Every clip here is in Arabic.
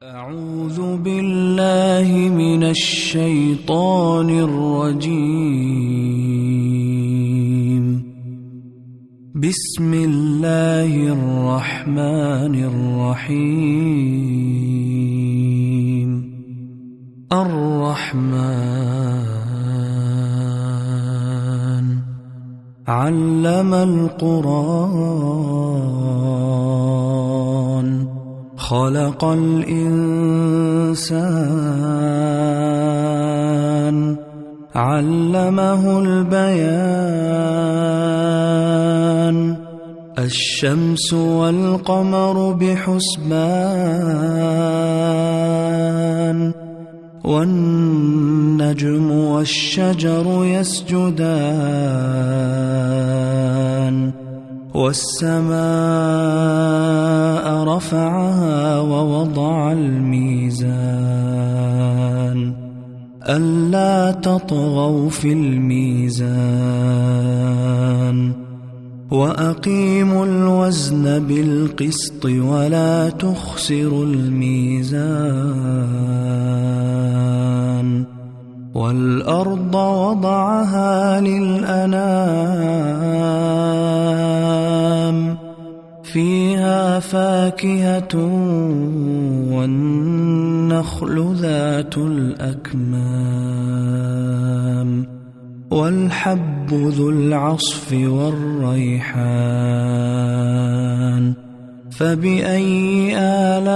أعوذ بالله من الشيطان الرجيم. بسم الله الرحمن الرحيم. الرحمن علم القرآن خلق الإنسان علمه البيان. الشمس والقمر بحسبان والنجم والشجر يسجدان والسماء رفعها ووضع الميزان ألا تطغوا في الميزان وأقيموا الوزن بالقسط ولا تخسروا الميزان. والأرض وضعها للأنام فيها فاكهة والنخل ذات الأكمام والحب ذو العصف والريحان. فبأي آلاء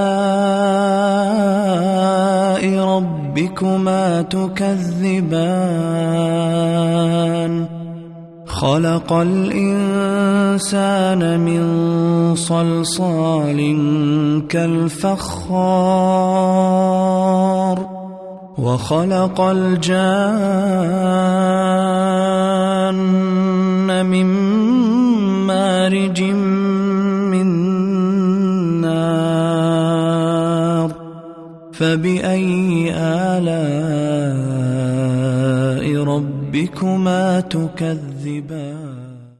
ربكما تكذبان؟ خلق الإنسان من صلصال كالفخار وخلق الجان من مارج من نار. فبأي آلاء ربكما تكذبان؟